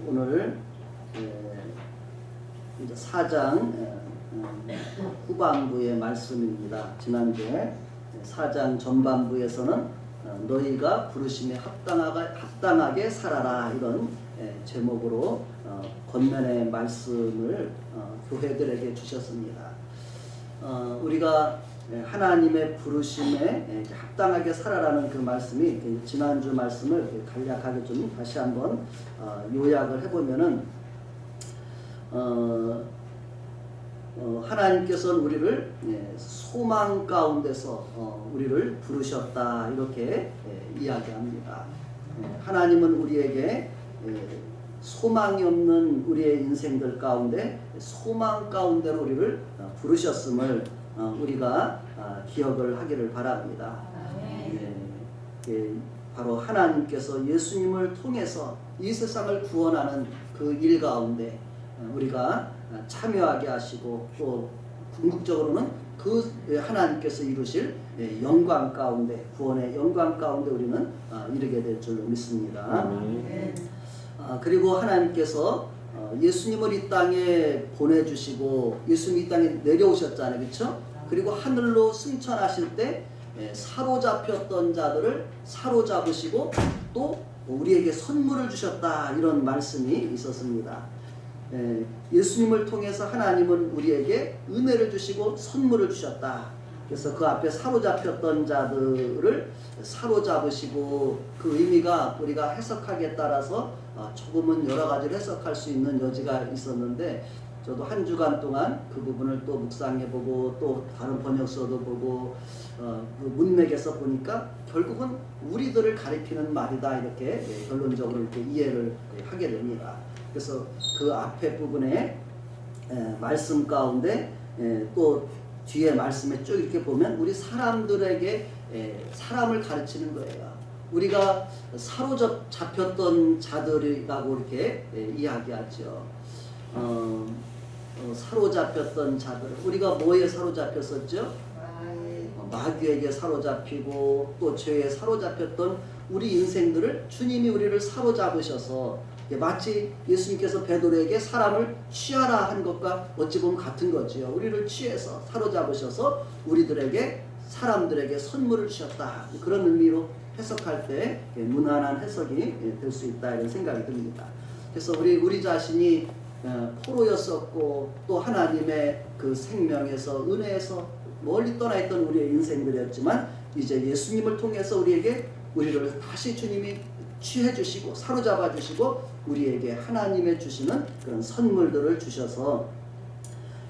오늘 이제 4장 후반부의 말씀입니다. 지난주에 4장 전반부에서는 너희가 부르심에 합당하게 살아라 이런 제목으로 권면의 말씀을 교회들에게 주셨습니다. 우리가 하나님의 부르심에 합당하게 살아라는 그 말씀이 지난주 말씀을 간략하게 좀 다시 한번 요약을 해보면은 하나님께서는 우리를 소망 가운데서 우리를 부르셨다 이렇게 이야기합니다. 하나님은 우리에게 소망이 없는 우리의 인생들 가운데 소망 가운데로 우리를 부르셨음을 우리가 기억을 하기를 바랍니다. 바로 하나님께서 예수님을 통해서 이 세상을 구원하는 그 일 가운데 우리가 참여하게 하시고 또 궁극적으로는 그 하나님께서 이루실 영광 가운데 구원의 영광 가운데 우리는 이르게 될 줄로 믿습니다. 그리고 하나님께서 예수님을 이 땅에 보내주시고 예수님이 이 땅에 내려오셨잖아요, 그렇죠? 그리고 하늘로 승천하실 때 사로잡혔던 자들을 사로잡으시고 또 우리에게 선물을 주셨다 이런 말씀이 있었습니다. 예수님을 통해서 하나님은 우리에게 은혜를 주시고 선물을 주셨다. 그래서 그 앞에 사로잡혔던 자들을 사로잡으시고 그 의미가 우리가 해석하기에 따라서 조금은 여러 가지를 해석할 수 있는 여지가 있었는데 저도 한 주간 동안 그 부분을 또 묵상해보고 또 다른 번역서도 보고 그 문맥에서 보니까 결국은 우리들을 가리키는 말이다 이렇게 결론적으로 이렇게 이해를 하게 됩니다. 그래서 그 앞에 부분에 말씀 가운데 또 뒤에 말씀에 쭉 이렇게 보면 우리 사람들에게 사람을 가르치는 거예요. 우리가 사로잡혔던 자들이라고 이렇게 이야기하죠. 사로잡혔던 자들, 우리가 뭐에 사로잡혔었죠? 마귀에게 사로잡히고 또 죄에 사로잡혔던 우리 인생들을 주님이 우리를 사로잡으셔서 마치 예수님께서 베드로에게 사람을 취하라 한 것과 어찌 보면 같은 거지요. 우리를 취해서 사로잡으셔서 우리들에게 사람들에게 선물을 주셨다. 그런 의미로 해석할 때 무난한 해석이 될 수 있다 이런 생각이 듭니다. 그래서 우리 자신이 포로였었고 또 하나님의 그 생명에서 은혜에서 멀리 떠나 있던 우리의 인생들이었지만 이제 예수님을 통해서 우리를 다시 주님이 취해 주시고 사로잡아 주시고 우리에게 하나님의 주시는 그런 선물들을 주셔서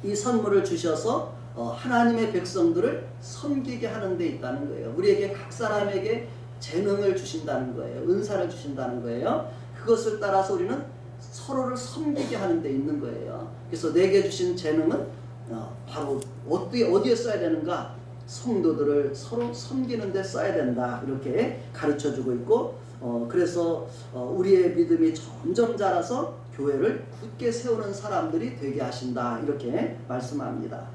이 선물을 주셔서 하나님의 백성들을 섬기게 하는 데 있다는 거예요. 우리에게 각 사람에게 재능을 주신다는 거예요. 은사를 주신다는 거예요. 그것을 따라서 우리는 서로를 섬기게 하는 데 있는 거예요. 그래서 내게 주신 재능은 바로 어디에 써야 되는가? 성도들을 서로 섬기는 데 써야 된다 이렇게 가르쳐주고 있고 그래서 우리의 믿음이 점점 자라서 교회를 굳게 세우는 사람들이 되게 하신다 이렇게 말씀합니다.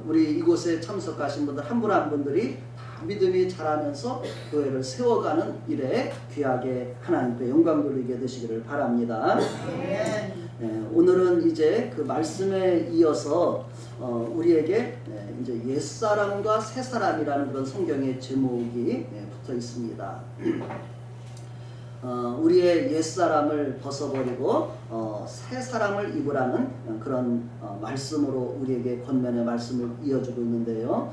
우리 이곳에 참석하신 분들 한 분 한 분들이 다 믿음이 자라면서 교회를 세워가는 일에 귀하게 하나님께 영광 돌리게 되시기를 바랍니다. 오늘은 이제 그 말씀에 이어서 우리에게 이제 옛사람과 새사람이라는 그런 성경의 제목이 붙어 있습니다. 우리의 옛사람을 벗어버리고 새사람을 입으라는 그런 말씀으로 우리에게 권면의 말씀을 이어주고 있는데요.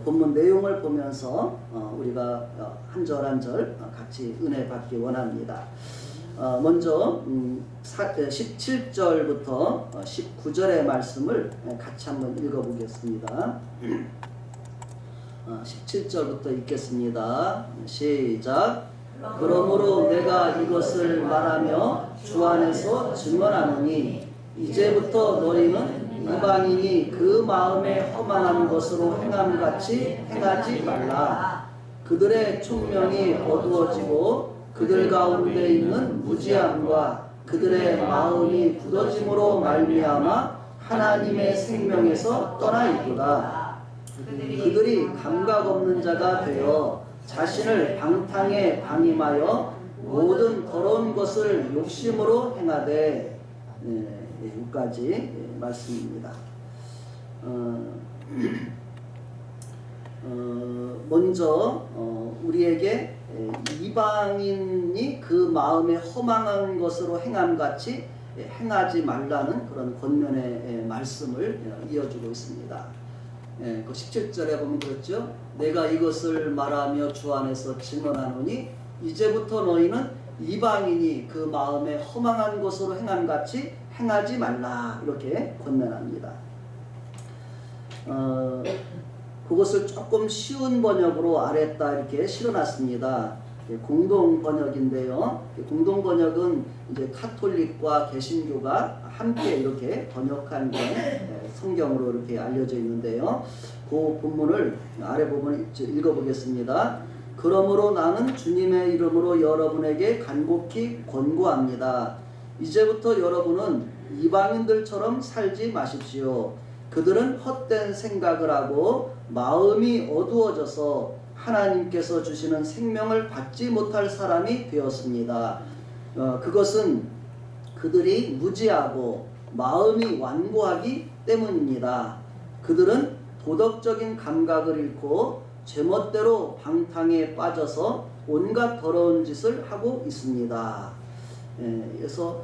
본문 내용을 보면서 우리가 한 절 한 절 같이 은혜 받기 원합니다. 먼저 17절부터 19절의 말씀을 같이 한번 읽어보겠습니다. 17절부터 읽겠습니다. 시작. 그러므로 내가 이것을 말하며 주 안에서 증언하노니 이제부터 너희는 이방인이 그 마음에 허망한 것으로 행함같이 행하지 말라. 그들의 총명이 어두워지고 그들 가운데 있는 무지함과 그들의 마음이 굳어짐으로 말미암아 하나님의 생명에서 떠나 있도다. 그들이 감각 없는 자가 되어 자신을 방탕에 방임하여 모든 더러운 것을 욕심으로 행하되 여기까지 말씀입니다. 먼저 우리에게 이방인이 그 마음에 허망한 것으로 행함같이 행하지 말라는 그런 권면의 말씀을 이어주고 있습니다. 그 17절에 보면 그렇죠. 내가 이것을 말하며 주 안에서 증언하노니 이제부터 너희는 이방인이 그 마음에 허망한 것으로 행함같이 행하지 말라, 이렇게 권면합니다. 그것을 조금 쉬운 번역으로 아래다 이렇게 실어놨습니다. 공동 번역인데요. 공동 번역은 이제 카톨릭과 개신교가 함께 이렇게 번역한 성경으로 이렇게 알려져 있는데요. 그 본문을 아래 부분 읽어보겠습니다. 그러므로 나는 주님의 이름으로 여러분에게 간곡히 권고합니다. 이제부터 여러분은 이방인들처럼 살지 마십시오. 그들은 헛된 생각을 하고 마음이 어두워져서 하나님께서 주시는 생명을 받지 못할 사람이 되었습니다. 그것은 그들이 무지하고 마음이 완고하기 때문입니다. 그들은 도덕적인 감각을 잃고 제멋대로 방탕에 빠져서 온갖 더러운 짓을 하고 있습니다. 그래서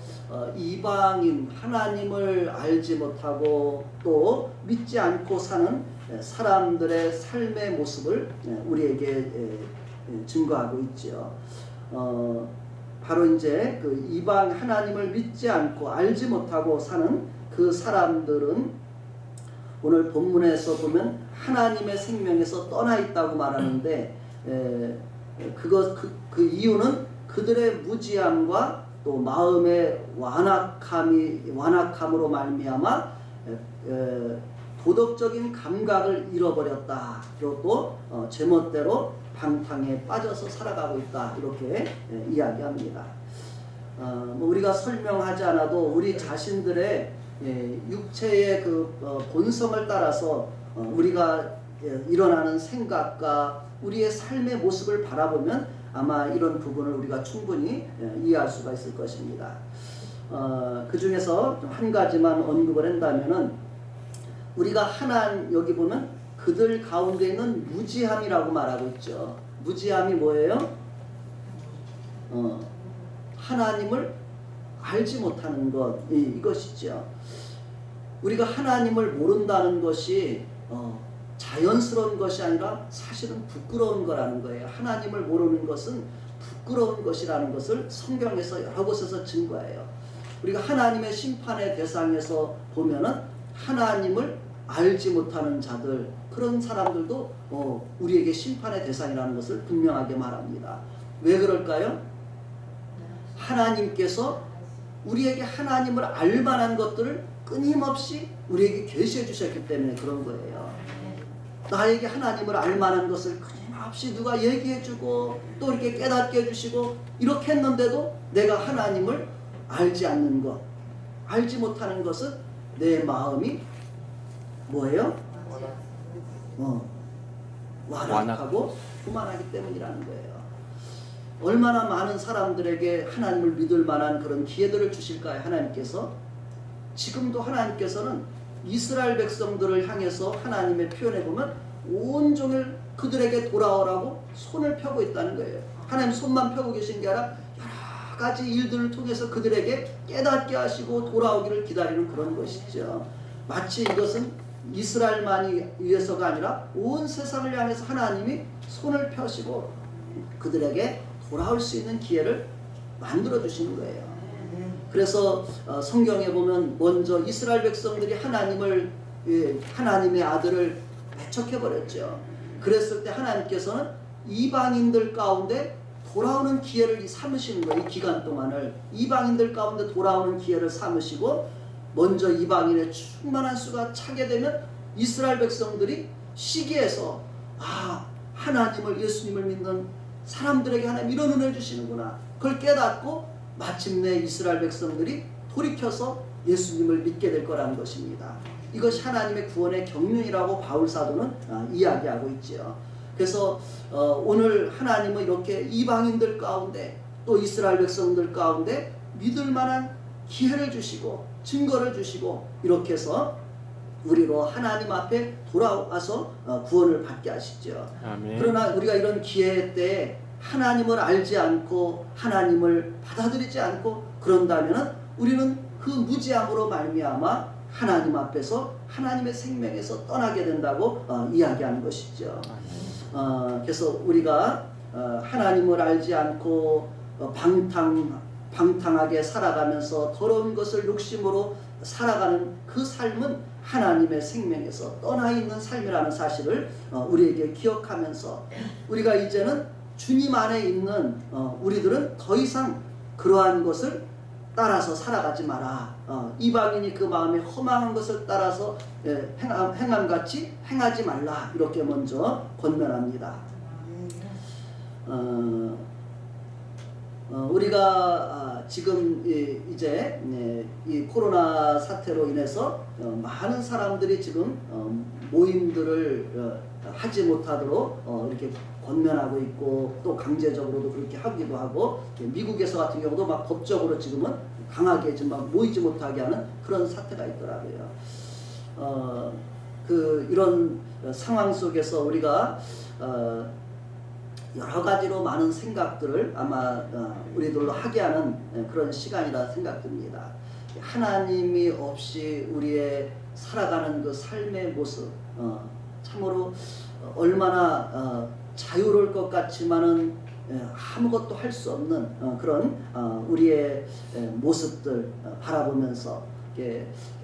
이방인, 하나님을 알지 못하고 또 믿지 않고 사는 사람들의 삶의 모습을 우리에게 증거하고 있죠. 바로 이제 그 이방, 하나님을 믿지 않고 알지 못하고 사는 그 사람들은 오늘 본문에서 보면 하나님의 생명에서 떠나 있다고 말하는데, 그 이유는 그들의 무지함과 또 마음의 완악함으로 말미암아 도덕적인 감각을 잃어버렸다. 그리고 또 제멋대로 방탕에 빠져서 살아가고 있다. 이렇게 이야기합니다. 우리가 설명하지 않아도 우리 자신들의 육체의 그 본성을 따라서 우리가 일어나는 생각과 우리의 삶의 모습을 바라보면 아마 이런 부분을 우리가 충분히 이해할 수가 있을 것입니다. 그 중에서 한 가지만 언급을 한다면은 우리가 여기 보면 그들 가운데 있는 무지함이라고 말하고 있죠. 무지함이 뭐예요? 하나님을 알지 못하는 것, 이것이죠. 우리가 하나님을 모른다는 것이 자연스러운 것이 아니라 사실은 부끄러운 거라는 거예요. 하나님을 모르는 것은 부끄러운 것이라는 것을 성경에서 여러 곳에서 증거해요. 우리가 하나님의 심판의 대상에서 보면은 하나님을 알지 못하는 자들, 그런 사람들도 우리에게 심판의 대상이라는 것을 분명하게 말합니다. 왜 그럴까요? 하나님께서 우리에게 하나님을 알 만한 것들을 끊임없이 우리에게 계시해 주셨기 때문에 그런 거예요. 나에게 하나님을 알 만한 것을 끊임없이 누가 얘기해 주고 또 이렇게 깨닫게 해주시고 이렇게 했는데도 내가 하나님을 알지 않는 것, 알지 못하는 것은 내 마음이 뭐예요? 완악하고 교만하기 때문이라는 거예요. 얼마나 많은 사람들에게 하나님을 믿을 만한 그런 기회들을 주실까요? 하나님께서 지금도 하나님께서는 이스라엘 백성들을 향해서 하나님의 표현해 보면 온종일 그들에게 돌아오라고 손을 펴고 있다는 거예요. 하나님 손만 펴고 계신 게 아니라 여러 가지 일들을 통해서 그들에게 깨닫게 하시고 돌아오기를 기다리는 그런 것이죠. 마치 이것은 이스라엘만이 위해서가 아니라 온 세상을 향해서 하나님이 손을 펴시고 그들에게 돌아올 수 있는 기회를 만들어 주시는 거예요. 그래서 성경에 보면 먼저 이스라엘 백성들이 하나님의 아들을 배척해 버렸죠. 그랬을 때 하나님께서는 이방인들 가운데 돌아오는 기회를 삼으시는 거예요. 이 기간 동안을 이방인들 가운데 돌아오는 기회를 삼으시고 먼저 이방인의 충만한 수가 차게 되면 이스라엘 백성들이 시기해서 하나님을, 예수님을 믿는 사람들에게 하나님 이런 은혜를 주시는구나, 그걸 깨닫고 마침내 이스라엘 백성들이 돌이켜서 예수님을 믿게 될 거라는 것입니다. 이것이 하나님의 구원의 경륜이라고 바울 사도는 이야기하고 있죠. 그래서 오늘 하나님은 이렇게 이방인들 가운데 또 이스라엘 백성들 가운데 믿을 만한 기회를 주시고 증거를 주시고 이렇게 해서 우리로 하나님 앞에 돌아와서 구원을 받게 하시죠. 아멘. 그러나 우리가 이런 기회 때 하나님을 알지 않고 하나님을 받아들이지 않고 그런다면 우리는 그 무지함으로 말미암아 하나님 앞에서 하나님의 생명에서 떠나게 된다고 이야기하는 것이죠. 그래서 우리가 하나님을 알지 않고 방탕하게 살아가면서 더러운 것을 욕심으로 살아가는 그 삶은 하나님의 생명에서 떠나 있는 삶이라는 사실을 우리에게 기억하면서 우리가 이제는 주님 안에 있는 우리들은 더 이상 그러한 것을 따라서 살아가지 마라. 이방인이 그 마음에 허망한 것을 따라서 행함같이 행하지 말라. 이렇게 먼저 권면합니다. 우리가 지금 이제 이 코로나 사태로 인해서 많은 사람들이 지금 모임들을 하지 못하도록 이렇게 권면하고 있고 또 강제적으로도 그렇게 하기도 하고 미국에서 같은 경우도 막 법적으로 지금은 강하게 지금 막 모이지 못하게 하는 그런 사태가 있더라고요. 이런 상황 속에서 우리가 여러 가지로 많은 생각들을 아마 우리들로 하게 하는 그런 시간이라 생각됩니다. 하나님이 없이 우리의 살아가는 그 삶의 모습 참으로 얼마나 자유로울 것 같지만은 아무것도 할 수 없는 그런 우리의 모습들 바라보면서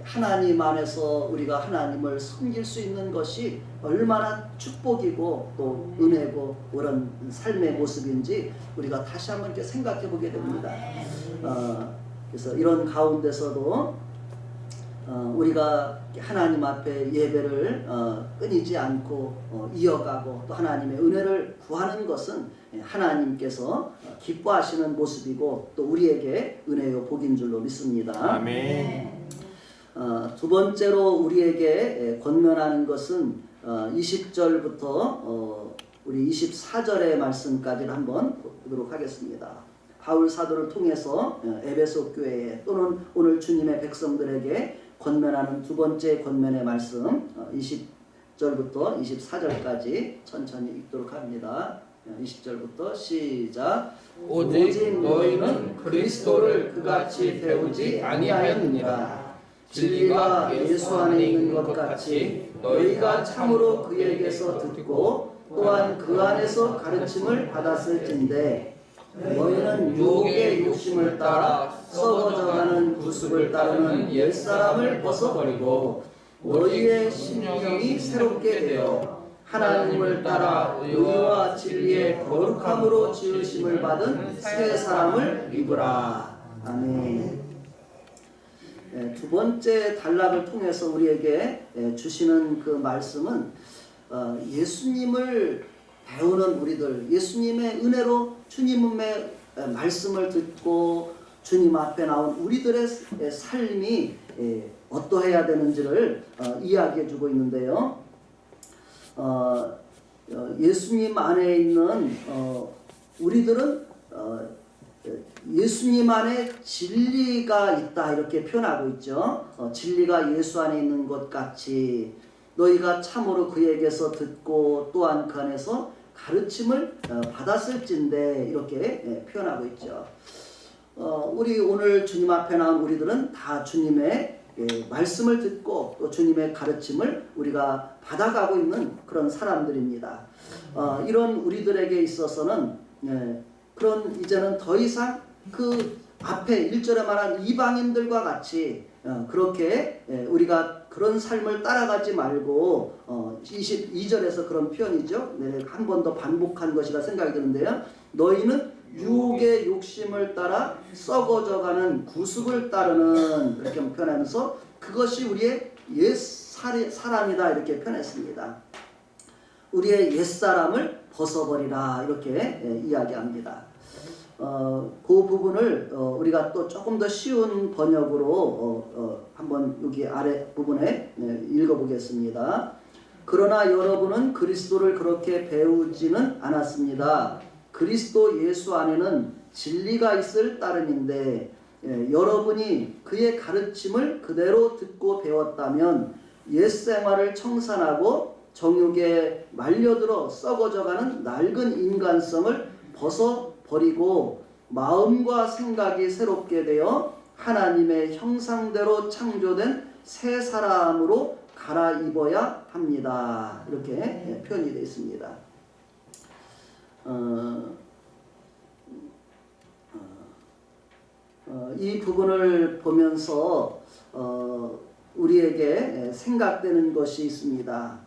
하나님 안에서 우리가 하나님을 섬길 수 있는 것이 얼마나 축복이고 또 은혜고 그런 삶의 모습인지 우리가 다시 한번 이렇게 생각해 보게 됩니다. 그래서 이런 가운데서도 우리가 하나님 앞에 예배를 끊이지 않고 이어가고 또 하나님의 은혜를 구하는 것은 하나님께서 기뻐하시는 모습이고 또 우리에게 은혜요 복인 줄로 믿습니다. 아멘. 두 번째로 우리에게 권면하는 것은 20절부터 우리 24절의 말씀까지를 한번 보도록 하겠습니다. 바울 사도를 통해서 에베소 교회에 또는 오늘 주님의 백성들에게 권면하는 두 번째 권면의 말씀 20절부터 24절까지 천천히 읽도록 합니다. 20절부터 시작. 오직 너희는 그리스도를 그같이 배우지 아니하였느니라. 진리가 예수 안에 있는 것 같이 너희가 참으로 그에게서 듣고 또한 그 안에서 가르침을 받았을진데 너희는 유혹의 욕심을 따라 썩어져가는 구습을 따르는 옛사람을 벗어버리고 너희의 심령이 새롭게 되어 하나님을 따라 의와 진리의 거룩함으로 지으심을 받은 새 사람을 입으라. 아멘. 두 번째 단락을 통해서 우리에게 주시는 그 말씀은 예수님을 배우는 우리들, 예수님의 은혜로 주님의 말씀을 듣고 주님 앞에 나온 우리들의 삶이 어떠해야 되는지를 이야기해 주고 있는데요. 예수님 안에 있는 우리들은 예수님 안에 진리가 있다 이렇게 표현하고 있죠. 진리가 예수 안에 있는 것 같이 너희가 참으로 그에게서 듣고 또한 그 안에서 가르침을 받았을진데 이렇게 표현하고 있죠. 우리 오늘 주님 앞에 나온 우리들은 다 주님의 말씀을 듣고 또 주님의 가르침을 우리가 받아가고 있는 그런 사람들입니다. 이런 우리들에게 있어서는 그런 이제는 더 이상 그 앞에 1절에 말한 이방인들과 같이 그렇게 우리가 그런 삶을 따라가지 말고 22절에서 그런 표현이죠. 한 번 더 반복한 것이라 생각이 드는데요. 너희는 유혹의 욕심을 따라 썩어져가는 구습을 따르는 이렇게 표현하면서 그것이 우리의 옛 사람이다 이렇게 표현했습니다. 우리의 옛사람을 벗어버리라 이렇게 이야기합니다. 그 부분을 우리가 또 조금 더 쉬운 번역으로 한번 여기 아래 부분에 읽어보겠습니다. 그러나 여러분은 그리스도를 그렇게 배우지는 않았습니다. 그리스도 예수 안에는 진리가 있을 따름인데 여러분이 그의 가르침을 그대로 듣고 배웠다면 옛생활을 청산하고 정욕에 말려들어 썩어져가는 낡은 인간성을 벗어버리고 마음과 생각이 새롭게 되어 하나님의 형상대로 창조된 새 사람으로 갈아입어야 합니다. 이렇게 표현이 되어 있습니다. 이 부분을 보면서 우리에게 생각되는 것이 있습니다.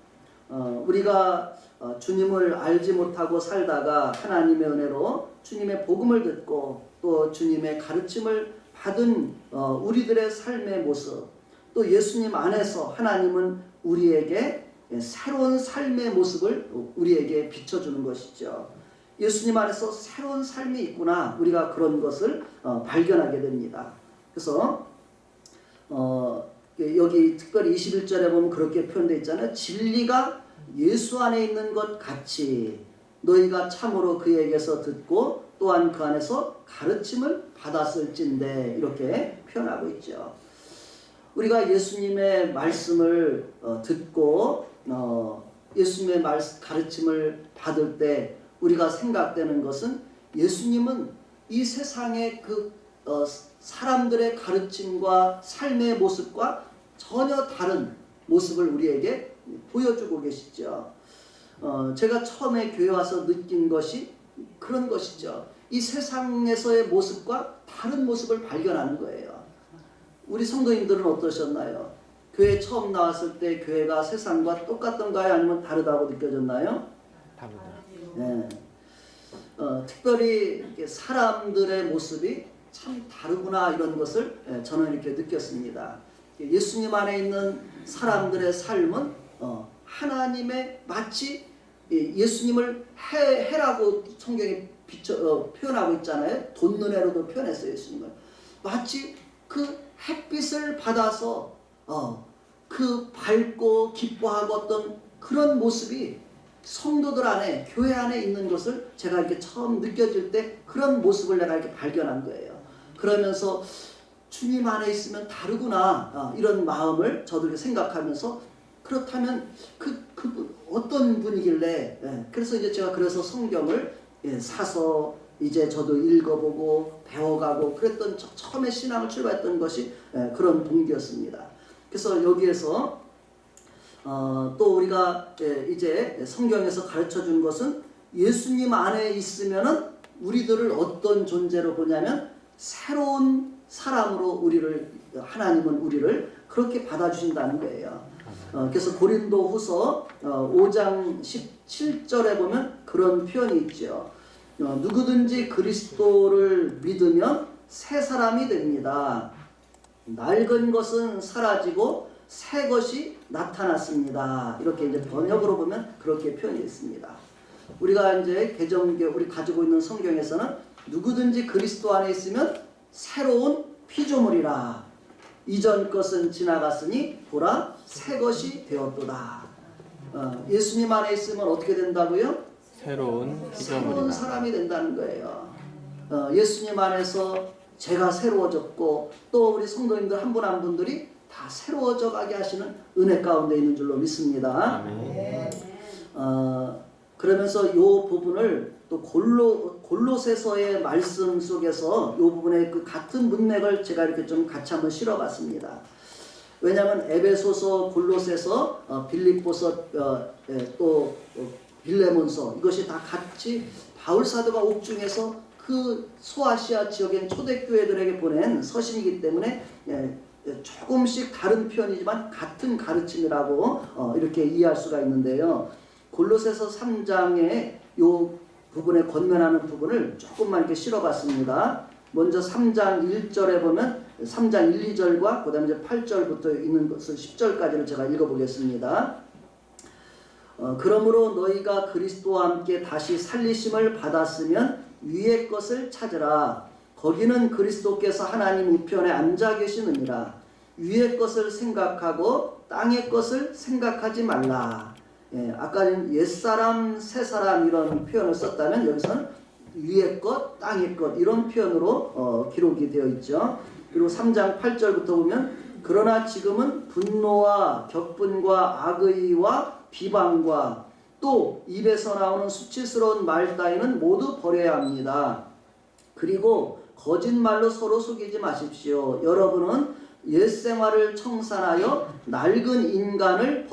우리가 주님을 알지 못하고 살다가 하나님의 은혜로 주님의 복음을 듣고 또 주님의 가르침을 받은 우리들의 삶의 모습, 또 예수님 안에서 하나님은 우리에게 새로운 삶의 모습을 우리에게 비춰주는 것이죠. 예수님 안에서 새로운 삶이 있구나, 우리가 그런 것을 발견하게 됩니다. 그래서 여기 특별히 21절에 보면 그렇게 표현되어 있잖아요. 진리가 예수 안에 있는 것 같이 너희가 참으로 그에게서 듣고 또한 그 안에서 가르침을 받았을진데, 이렇게 표현하고 있죠. 우리가 예수님의 말씀을 듣고 예수님의 가르침을 받을 때 우리가 생각되는 것은 예수님은 이 세상의 그 사람들의 가르침과 삶의 모습과 전혀 다른 모습을 우리에게 보여주고 계시죠. 제가 처음에 교회 와서 느낀 것이 그런 것이죠. 이 세상에서의 모습과 다른 모습을 발견하는 거예요. 우리 성도님들은 어떠셨나요? 교회 처음 나왔을 때 교회가 세상과 똑같던가요? 아니면 다르다고 느껴졌나요? 다르다. 네. 특별히 사람들의 모습이 참 다르구나, 이런 것을 저는 이렇게 느꼈습니다. 예수님 안에 있는 사람들의 삶은 하나님의 마치 예수님을 해라고 성경에 표현하고 있잖아요. 돋눈해로도 표현했어요. 예수님을 마치 그 햇빛을 받아서 그 밝고 기뻐하고 어떤 그런 모습이 성도들 안에, 교회 안에 있는 것을 제가 이렇게 처음 느껴질 때 그런 모습을 내가 이렇게 발견한 거예요. 그러면서 주님 안에 있으면 다르구나, 이런 마음을 저도 이렇게 생각하면서, 그렇다면 그분 어떤 분이길래, 그래서 이제 제가 그래서 성경을 사서 이제 저도 읽어보고 배워가고 그랬던 처음에 신앙을 출발했던 것이 그런 동기였습니다. 그래서 여기에서 또 우리가 이제 성경에서 가르쳐준 것은 예수님 안에 있으면은 우리들을 어떤 존재로 보냐면 새로운 사람으로 하나님은 우리를 그렇게 받아주신다는 거예요. 그래서 고린도후서 5장 17절에 보면 그런 표현이 있죠. 누구든지 그리스도를 믿으면 새 사람이 됩니다. 낡은 것은 사라지고 새 것이 나타났습니다. 이렇게 이제 번역으로 보면 그렇게 표현이 있습니다. 우리가 이제 우리 가지고 있는 성경에서는 누구든지 그리스도 안에 있으면 새로운 피조물이라. 이전 것은 지나갔으니 보라 새 것이 되었도다. 예수님 안에 있으면 어떻게 된다고요? 새로운 사람이 된다는 거예요. 예수님 안에서 제가 새로워졌고 또 우리 성도님들 한 분 한 분들이 다 새로워져 가게 하시는 은혜 가운데 있는 줄로 믿습니다. 그러면서 이 부분을 또 골로새서의 말씀 속에서 이 부분의 그 같은 문맥을 제가 이렇게 좀 같이 한번 실어봤습니다. 왜냐하면 에베소서, 골로새서, 빌립보서, 또 빌레몬서, 이것이 다 같이 바울 사도가 옥중에서 그 소아시아 지역의 초대교회들에게 보낸 서신이기 때문에 조금씩 다른 표현이지만 같은 가르침이라고 이렇게 이해할 수가 있는데요. 골로새서 3장의 이 부분에 권면하는 부분을 조금만 이렇게 실어봤습니다. 먼저 3장 1절에 보면 3장 1, 2절과 그 다음에 이제 8절부터 있는 것을 10절까지를 제가 읽어보겠습니다. 그러므로 너희가 그리스도와 함께 다시 살리심을 받았으면 위의 것을 찾으라. 거기는 그리스도께서 하나님 우편에 앉아 계시느니라. 위의 것을 생각하고 땅의 것을 생각하지 말라. 아까는 옛사람, 새사람 이런 표현을 썼다면 여기서는 위의 것, 땅의 것 이런 표현으로 기록이 되어 있죠. 그리고 3장 8절부터 보면 그러나 지금은 분노와 격분과 악의와 비방과 또 입에서 나오는 수치스러운 말 따위는 모두 버려야 합니다. 그리고 거짓말로 서로 속이지 마십시오. 여러분은 옛 생활을 청산하여 낡은 인간을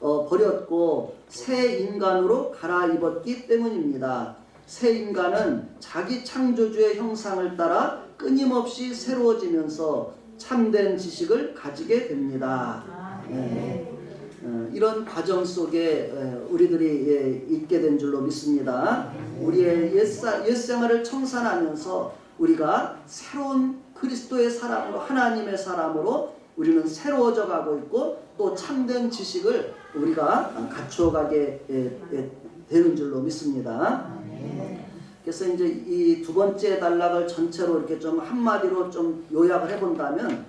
버렸고 새 인간으로 갈아입었기 때문입니다. 새 인간은 자기 창조주의 형상을 따라 끊임없이 새로워지면서 참된 지식을 가지게 됩니다. 이런 과정 속에 우리들이 있게 된 줄로 믿습니다. 우리의 옛 생활을 청산하면서 우리가 새로운 그리스도의 사람으로 하나님의 사람으로 우리는 새로워져 가고 있고 또 참된 지식을 우리가 갖추어가게 되는 줄로 믿습니다. 그래서 이제 이 두 번째 단락을 전체로 이렇게 좀 한마디로 좀 요약을 해본다면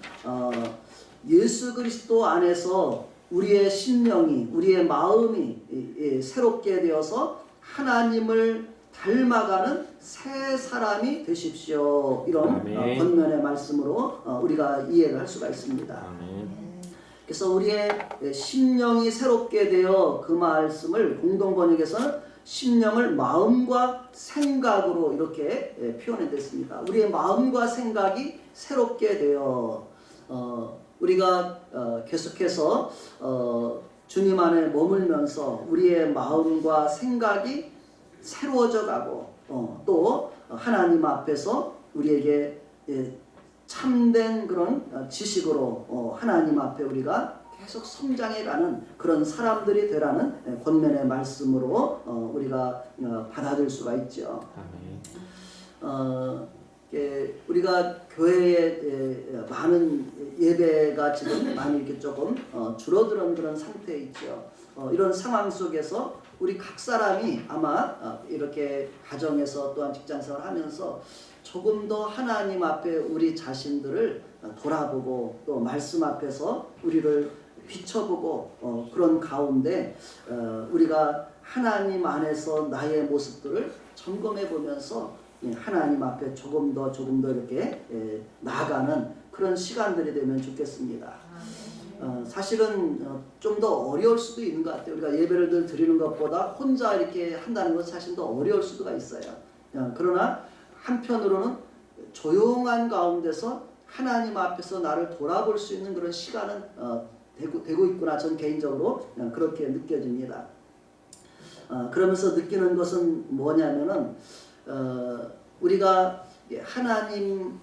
예수 그리스도 안에서 우리의 심령이 우리의 마음이 새롭게 되어서 하나님을 닮아가는 새 사람이 되십시오. 이런 권면의 말씀으로 우리가 이해를 할 수가 있습니다. 그래서 우리의 심령이 새롭게 되어 그 말씀을 공동번역에서는 심령을 마음과 생각으로 이렇게 표현해 됐습니다. 우리의 마음과 생각이 새롭게 되어 우리가 계속해서 주님 안에 머물면서 우리의 마음과 생각이 새로워져 가고 또 하나님 앞에서 우리에게 참된 그런 지식으로 하나님 앞에 우리가 계속 성장해가는 그런 사람들이 되라는 권면의 말씀으로 우리가 받아들일 수가 있죠. 우리가 교회에 많은 예배가 지금 많이 이렇게 조금 줄어드는 그런 상태에 있죠. 이런 상황 속에서 우리 각 사람이 아마 이렇게 가정에서 또한 직장생활을 하면서 조금 더 하나님 앞에 우리 자신들을 돌아보고 또 말씀 앞에서 우리를 비춰보고 그런 가운데 우리가 하나님 안에서 나의 모습들을 점검해 보면서 하나님 앞에 조금 더 이렇게 나아가는 그런 시간들이 되면 좋겠습니다. 사실은 좀 더 어려울 수도 있는 것 같아요. 우리가 예배를 드리는 것보다 혼자 이렇게 한다는 것은 사실 더 어려울 수가 있어요. 그러나 한편으로는 조용한 가운데서 하나님 앞에서 나를 돌아볼 수 있는 그런 시간은 되고 있구나. 전 개인적으로 그렇게 느껴집니다. 그러면서 느끼는 것은 뭐냐면은 우리가 하나님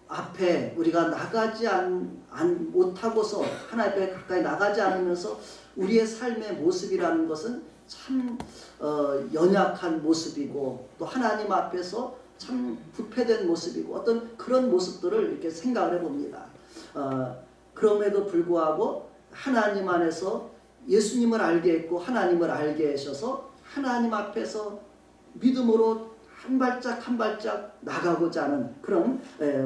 앞에 우리가 나가지 못하고서 하나님 앞에 가까이 나가지 않으면서 우리의 삶의 모습이라는 것은 참 연약한 모습이고 또 하나님 앞에서 참 부패된 모습이고 어떤 그런 모습들을 이렇게 생각을 해봅니다. 그럼에도 불구하고 하나님 안에서 예수님을 알게 했고 하나님을 알게 하셔서 하나님 앞에서 믿음으로 한 발짝 나가고자 하는 그런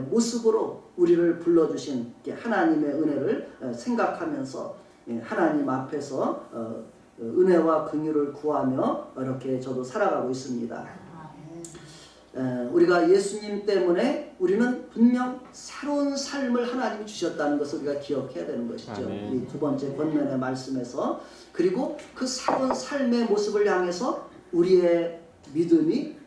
모습으로 우리를 불러주신 하나님의 은혜를 생각하면서 하나님 앞에서 은혜와 긍휼을 구하며 이렇게 저도 살아가고 있습니다. 우리가 예수님 때문에 우리는 분명 새로운 삶을 하나님이 주셨다는 것을 우리가 기억해야 되는 것이죠. 이 두 번째 권면의 말씀에서 그리고 그 새로운 삶의 모습을 향해서 우리의 믿음이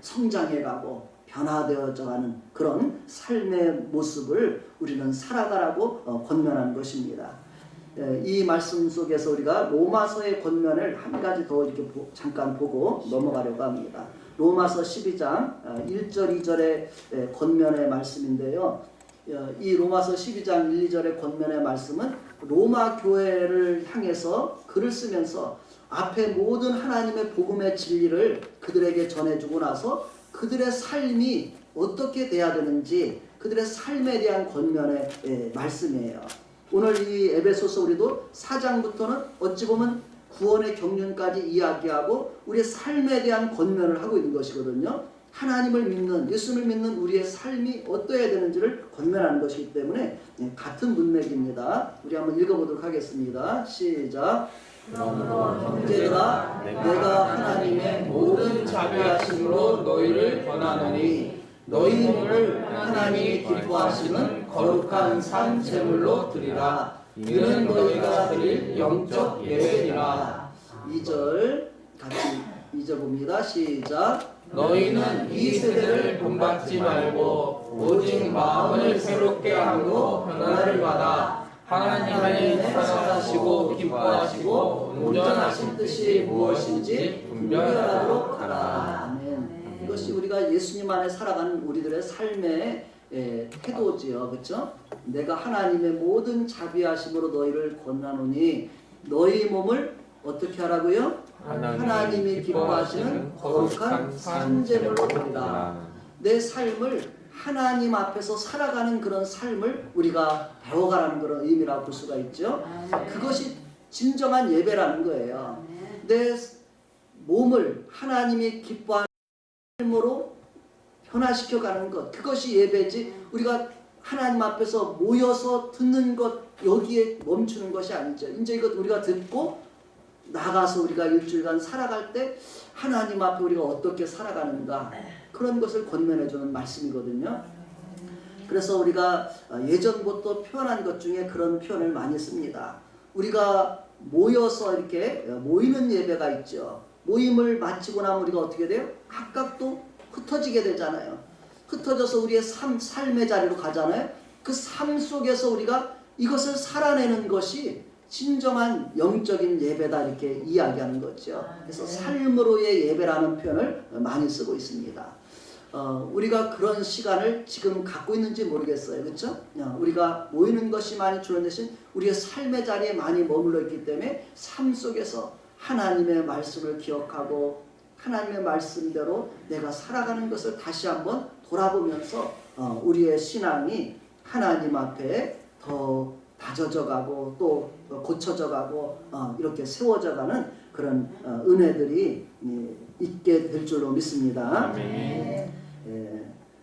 성장해가고 변화되어져가는 그런 삶의 모습을 우리는 살아가라고 권면한 것입니다. 이 말씀 속에서 우리가 로마서의 권면을 한 가지 더 이렇게 잠깐 보고 넘어가려고 합니다. 로마서 12장 1절 2절의 권면의 말씀인데요. 이 로마서 12장 1, 2절의 권면의 말씀은 로마 교회를 향해서 글을 쓰면서 앞에 모든 하나님의 복음의 진리를 그들에게 전해주고 나서 그들의 삶이 어떻게 돼야 되는지 그들의 삶에 대한 권면의 말씀이에요. 오늘 이 에베소서 우리도 4장부터는 어찌 보면 구원의 경륜까지 이야기하고 우리의 삶에 대한 권면을 하고 있는 것이거든요. 하나님을 믿는 예수를 믿는 우리의 삶이 어떠해야 되는지를 권면하는 것이기 때문에 같은 문맥입니다. 우리 한번 읽어보도록 하겠습니다. 시작. 그러므로 형제들아 내가 하나님의 모든 자비하심으로 너희를 권하노니 너희 몸을 하나님이 기뻐하시는 거룩한 산 제물로 드리라. 이는 너희가 드릴 영적 예배니라. 2절 같이 잊어봅니다. 시작. 너희는 이 세대를 본받지 말고 오직 마음을 새롭게 함으로 변화를 받아 하나님의 선하시고 기뻐하시고 온전하신 뜻이 무엇인지 분별하도록 하라. 아멘. 이것이 우리가 예수님 안에 살아가는 우리들의 삶의 태도지요. 그렇죠? 내가 하나님의 모든 자비하심으로 너희를 권하노니 너희 몸을 어떻게 하라고요? 하나님이 기뻐하시는 거룩한 산제물로 드리라. 내 삶을 하나님 앞에서 살아가는 그런 삶을 우리가 배워가라는 그런 의미라고 볼 수가 있죠. 그것이 진정한 예배라는 거예요. 내 몸을 하나님이 기뻐하는 삶으로 변화시켜가는 것, 그것이 예배지. 우리가 하나님 앞에서 모여서 듣는 것, 여기에 멈추는 것이 아니죠. 이제 이것 우리가 듣고 나가서 우리가 일주일간 살아갈 때 하나님 앞에 우리가 어떻게 살아가는가, 그런 것을 권면해주는 말씀이거든요. 그래서 우리가 예전부터 표현한 것 중에 그런 표현을 많이 씁니다. 우리가 모여서 이렇게 모이는 예배가 있죠. 모임을 마치고 나면 우리가 어떻게 돼요? 각각 또 흩어지게 되잖아요. 흩어져서 우리의 삶의 자리로 가잖아요. 그 삶 속에서 우리가 이것을 살아내는 것이 진정한 영적인 예배다, 이렇게 이야기하는 거죠. 그래서 삶으로의 예배라는 표현을 많이 쓰고 있습니다. 우리가 그런 시간을 지금 갖고 있는지 모르겠어요. 그렇죠? 우리가 모이는 것이 많이 주는 대신 우리의 삶의 자리에 많이 머물러 있기 때문에 삶 속에서 하나님의 말씀을 기억하고 하나님의 말씀대로 내가 살아가는 것을 다시 한번 돌아보면서 우리의 신앙이 하나님 앞에 더 다져져 가고 또 고쳐져 가고 이렇게 세워져 가는 그런 은혜들이 있게 될 줄로 믿습니다.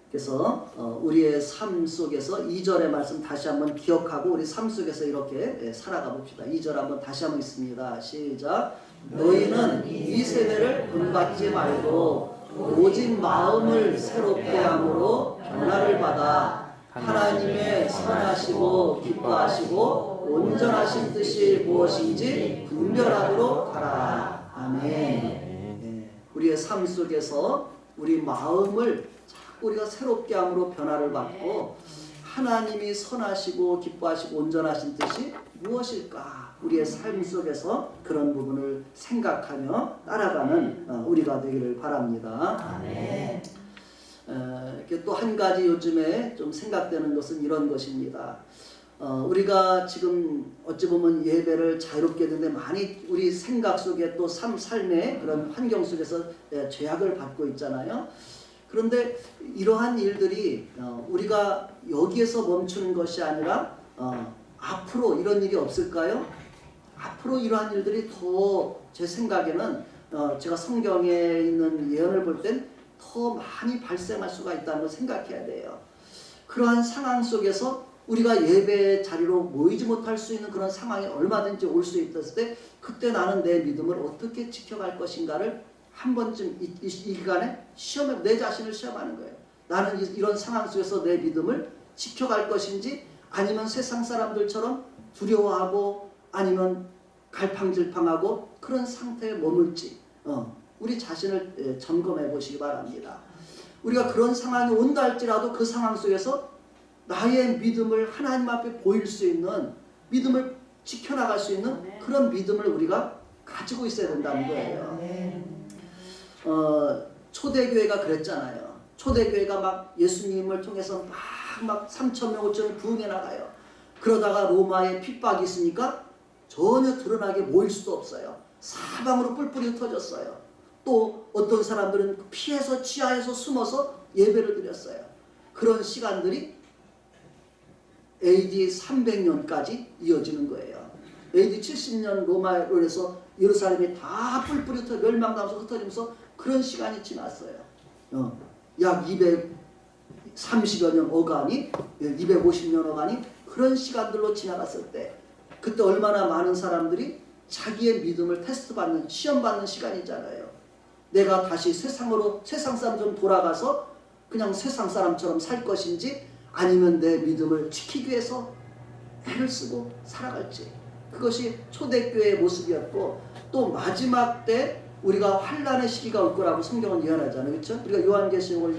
그래서 우리의 삶 속에서 2절의 말씀 다시 한번 기억하고 우리 삶 속에서 이렇게 살아가 봅시다. 2절 한번 다시 한번 있습니다. 시작. 너희는 이 세대를 본받지 말고 오직 마음을 새롭게 함으로 변화를 받아 하나님의 선하시고 기뻐하시고 온전하신 뜻이 무엇인지 분별하도록 하라. 아멘. 우리의 삶 속에서 우리 마음을 자꾸 우리가 새롭게 함으로 변화를 받고 하나님이 선하시고 기뻐하시고 온전하신 뜻이 무엇일까? 우리의 삶 속에서 그런 부분을 생각하며 따라가는 우리가 되기를 바랍니다. 아멘. 또 한 가지 요즘에 좀 생각되는 것은 이런 것입니다. 우리가 지금 어찌 보면 예배를 자유롭게 했는데 많이 우리 생각 속에 또 삶의 그런 환경 속에서 죄악을 받고 있잖아요. 그런데 이러한 일들이 우리가 여기에서 멈추는 것이 아니라 앞으로 이런 일이 없을까요? 앞으로 이러한 일들이 더 제 생각에는 제가 성경에 있는 예언을 볼 땐 더 많이 발생할 수가 있다는 걸 생각해야 돼요. 그러한 상황 속에서 우리가 예배 자리로 모이지 못할 수 있는 그런 상황이 얼마든지 올 수 있었을 때 그때 나는 내 믿음을 어떻게 지켜갈 것인가를 한 번쯤 이 기간에 내 자신을 시험하는 거예요. 나는 이런 상황 속에서 내 믿음을 지켜갈 것인지 아니면 세상 사람들처럼 두려워하고 아니면 갈팡질팡하고 그런 상태에 머물지 우리 자신을 점검해 보시기 바랍니다. 우리가 그런 상황이 온다 할지라도 그 상황 속에서 나의 믿음을 하나님 앞에 보일 수 있는 믿음을 지켜나갈 수 있는 그런 믿음을 우리가 가지고 있어야 된다는 거예요. 초대교회가 그랬잖아요. 초대교회가 막 예수님을 통해서 막 3,000명 5,000명 부흥해 나가요. 그러다가 로마의 핍박이 있으니까 전혀 드러나게 모일 수도 없어요. 사방으로 뿔뿔이 흩어졌어요. 또 어떤 사람들은 피해서 지하에서 숨어서 예배를 드렸어요. 그런 시간들이 AD 300년까지 이어지는 거예요. AD 70년 로마로 해서 예루살렘이 다 뿔뿔이 멸망당해서 흩어지면서 그런 시간이 지났어요. 약 230여 년 어간이 250년 어간이 그런 시간들로 지나갔을 때 그때 얼마나 많은 사람들이 자기의 믿음을 테스트받는, 시험받는 시간이잖아요. 내가 다시 세상 사람처럼 돌아가서 그냥 세상 사람처럼 살 것인지, 아니면 내 믿음을 지키기 위해서 애를 쓰고 살아갈지. 그것이 초대교회의 모습이었고, 또 마지막 때 우리가 환난의 시기가 올 거라고 성경은 예언하잖아요. 그렇죠? 우리가 요한계시록을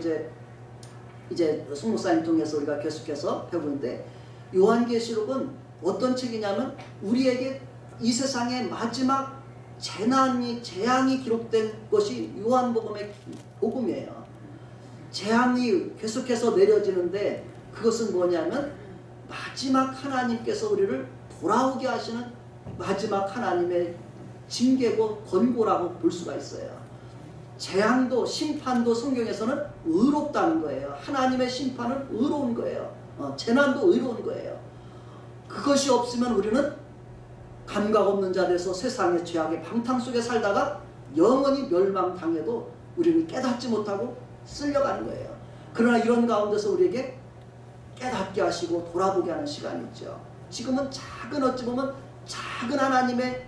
이제 송목사님 통해서 우리가 계속해서 배우는데, 요한계시록은 어떤 책이냐면 우리에게 이 세상의 마지막 재앙이 기록된 것이 요한복음의 복음이에요. 재앙이 계속해서 내려지는데, 그것은 뭐냐면 마지막 하나님께서 우리를 돌아오게 하시는 마지막 하나님의 징계고 권고라고 볼 수가 있어요. 재앙도 심판도 성경에서는 의롭다는 거예요. 하나님의 심판은 의로운 거예요. 재난도 의로운 거예요. 그것이 없으면 우리는 감각 없는 자 돼서 세상의 죄악의 방탕 속에 살다가 영원히 멸망당해도 우리는 깨닫지 못하고 쓸려가는 거예요. 그러나 이런 가운데서 우리에게 깨닫게 하시고 돌아보게 하는 시간이죠. 지금은 어찌 보면 작은 하나님의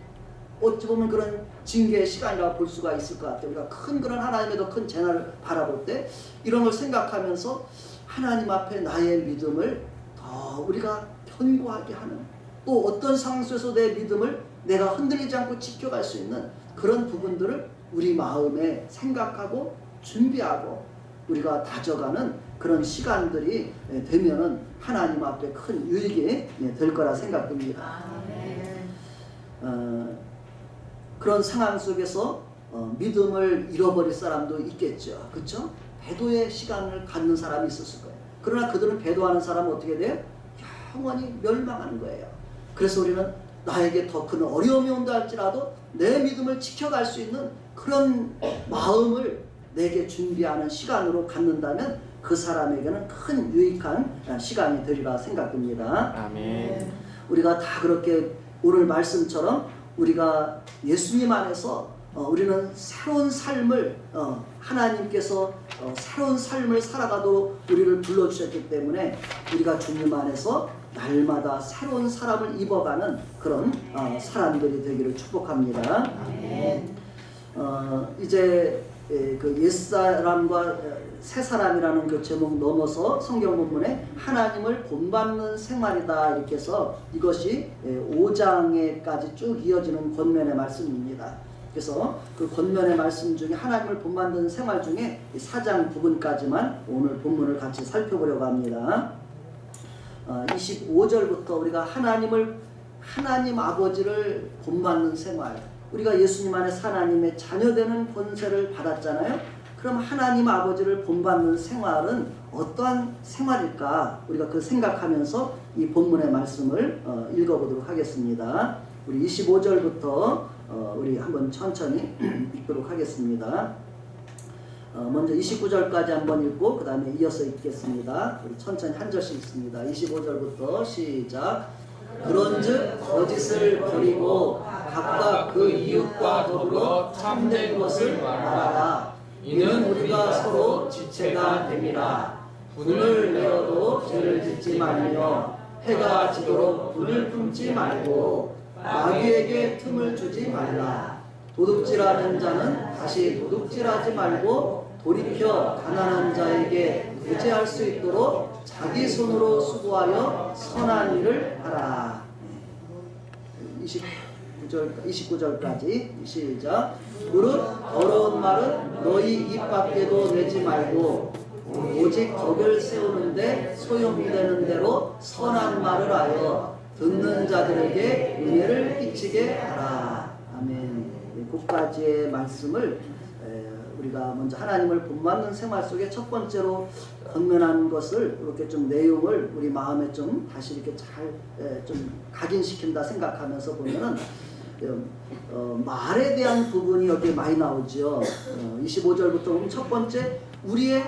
그런 징계의 시간이라고 볼 수가 있을 것 같아요. 우리가 큰 그런 하나님의 더 큰 재난을 바라볼 때 이런 걸 생각하면서 하나님 앞에 나의 믿음을 더 우리가 견고하게 하는, 또 어떤 상황 속에서 내 믿음을 내가 흔들리지 않고 지켜갈 수 있는 그런 부분들을 우리 마음에 생각하고 준비하고 우리가 다져가는 그런 시간들이 되면은 하나님 앞에 큰 유익이 될 거라 생각됩니다. 그런 상황 속에서 믿음을 잃어버릴 사람도 있겠죠. 그렇죠? 배도의 시간을 갖는 사람이 있었을 거예요. 그러나 그들은 배도하는 사람은 어떻게 돼요? 영원히 멸망하는 거예요. 그래서 우리는 나에게 더 큰 어려움이 온다 할지라도 내 믿음을 지켜갈 수 있는 그런 마음을 내게 준비하는 시간으로 갖는다면 그 사람에게는 큰 유익한 시간이 되리라 생각됩니다. 아멘. 우리가 다 그렇게 오늘 말씀처럼 우리가 예수님 안에서 우리는 새로운 삶을 하나님께서 새로운 삶을 살아가도록 우리를 불러주셨기 때문에 우리가 주님 안에서 날마다 새로운 사람을 입어가는 그런 사람들이 되기를 축복합니다. 아멘. 이제 그 옛사람과 새사람이라는 그 제목 넘어서 성경 본문에 하나님을 본받는 생활이다 이렇게 해서 이것이 5장에까지 쭉 이어지는 권면의 말씀입니다. 그래서 그 권면의 말씀 중에 하나님을 본받는 생활 중에 4장 부분까지만 오늘 본문을 같이 살펴보려고 합니다. 25절부터 우리가 하나님 아버지를 본받는 생활, 우리가 예수님 안에서 하나님의 자녀되는 권세를 받았잖아요. 그럼 하나님 아버지를 본받는 생활은 어떠한 생활일까? 우리가 그 생각하면서 이 본문의 말씀을 읽어보도록 하겠습니다. 우리 25절부터 우리 한번 천천히 읽도록 하겠습니다. 먼저 29절까지 한번 읽고 그 다음에 이어서 읽겠습니다. 우리 천천히 한 절씩 읽습니다. 25절부터 시작. 그런즉 거짓을 버리고 각각 그 이웃과 더불어 참된 것을 말하라. 이는 우리가 서로 지체가 됨이라. 분을 내어도 죄를 짓지 말며 해가 지도록 분을 품지 말고 마귀에게 틈을 주지 말라. 도둑질하는 자는 다시 도둑질하지 말고 돌이켜 가난한 자에게 구제할 수 있도록 자기 손으로 수고하여 선한 일을 하라. 29절까지 시작. 무릇 더러운 말은 너희 입 밖에도 내지 말고 오직 덕을 세우는데 소용되는 대로 선한 말을 하여 듣는 자들에게 은혜를 끼치게 하라. 아멘. 그까지의 말씀을 우리가 먼저 하나님을 본받는 생활 속에 첫 번째로 권면하는 것을 이렇게 좀 내용을 우리 마음에 좀 다시 이렇게 잘 좀 각인시킨다 생각하면서 보면은 말에 대한 부분이 여기 많이 나오죠. 25절부터 보면 첫 번째, 우리의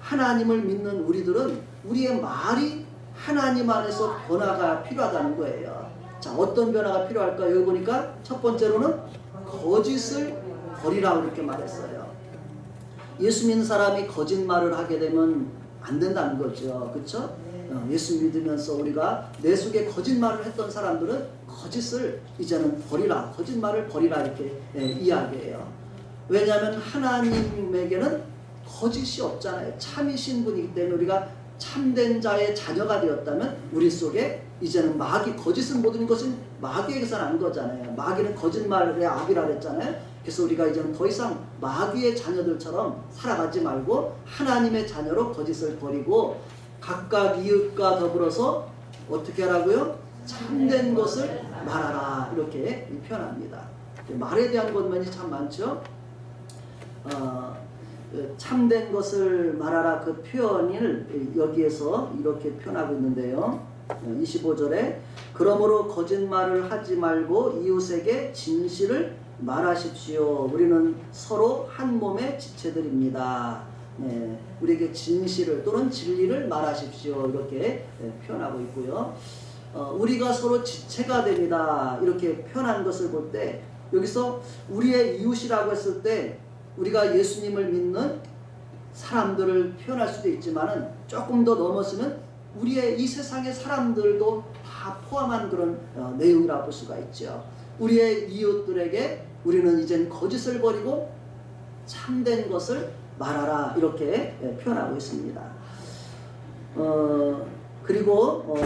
하나님을 믿는 우리들은 우리의 말이 하나님 안에서 변화가 필요하다는 거예요. 자, 어떤 변화가 필요할까? 여기 보니까 첫 번째로는 거짓을 버리라고 이렇게 말했어요. 예수 믿는 사람이 거짓말을 하게 되면 안 된다는 거죠. 그렇죠? 예수 믿으면서 우리가 내 속에 거짓말을 했던 사람들은 거짓을 이제는 버리라, 거짓말을 버리라 이렇게 이야기해요. 왜냐하면 하나님에게는 거짓이 없잖아요. 참이신 분이기 때문에 우리가 참된 자의 자녀가 되었다면 우리 속에 이제는 거짓은 모든 것은 마귀에게서 난 거잖아요. 마귀는 거짓말의 아비라 그랬잖아요. 그래서 우리가 이제는 더 이상 마귀의 자녀들처럼 살아가지 말고 하나님의 자녀로 거짓을 버리고 각각 이웃과 더불어서 어떻게 하라고요? 참된 것을 말하라 이렇게 표현합니다. 말에 대한 것만이 참 많죠. 참된 것을 말하라 그 표현을 여기에서 이렇게 표현하고 있는데요. 25절에 그러므로 거짓말을 하지 말고 이웃에게 진실을 말하십시오. 우리는 서로 한 몸의 지체들입니다. 우리에게 진실을 또는 진리를 말하십시오. 이렇게 표현하고 있고요. 우리가 서로 지체가 됩니다. 이렇게 표현한 것을 볼 때 여기서 우리의 이웃이라고 했을 때 우리가 예수님을 믿는 사람들을 표현할 수도 있지만은 조금 더 넘어서면 우리의 이 세상의 사람들도 다 포함한 그런 내용이라고 볼 수가 있죠. 우리의 이웃들에게 우리는 이젠 거짓을 버리고 참된 것을 말하라 이렇게 표현하고 있습니다. 그리고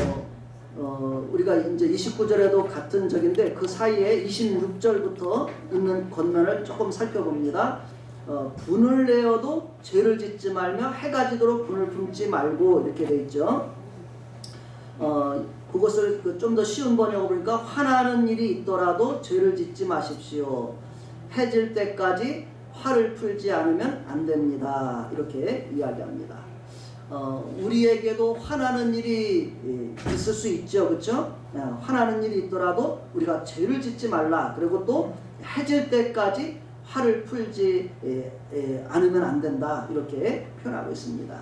우리가 이제 29절에도 같은 적인데 그 사이에 26절부터 있는 권면을 조금 살펴봅니다. 분을 내어도 죄를 짓지 말며 해가 지도록 분을 품지 말고 이렇게 돼 있죠. 그것을 좀 더 쉬운 번역으로 보니까 화나는 일이 있더라도 죄를 짓지 마십시오. 해질 때까지 화를 풀지 않으면 안 됩니다. 이렇게 이야기합니다. 우리에게도 화나는 일이 있을 수 있죠. 그렇죠? 화나는 일이 있더라도 우리가 죄를 짓지 말라. 그리고 또 해질 때까지 화를 풀지 않으면 안 된다. 이렇게 표현하고 있습니다.